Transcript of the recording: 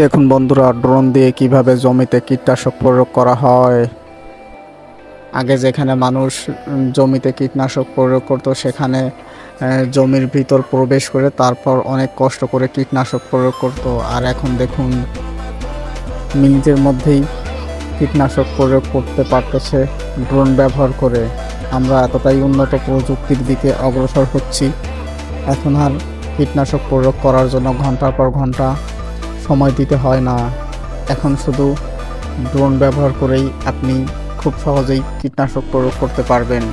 দেখুন বন্ধুরা, ড্রোন দিয়ে কিভাবে জমিতে কীটনাশক প্রয়োগ করা হয়। আগে যেখানে মানুষ জমিতে কীটনাশক প্রয়োগ করত, সেখানে জমির ভিতর প্রবেশ করে তারপর অনেক কষ্ট করে কীটনাশক প্রয়োগ করত। আর এখন দেখুন, মিনিটের মধ্যেই কীটনাশক প্রয়োগ করতে পারতেছে ড্রোন ব্যবহার করে। আমরা এতটাই উন্নত প্রযুক্তির দিকে অগ্রসর হচ্ছি, এখন আর কীটনাশক প্রয়োগ করার জন্য ঘন্টার পর ঘন্টা সময় দিতে হয় না। এখন শুধু ড্রোন ব্যবহার করেই আপনি খুব সহজেই কীটনাশক প্রয়োগ করতে পারবেন।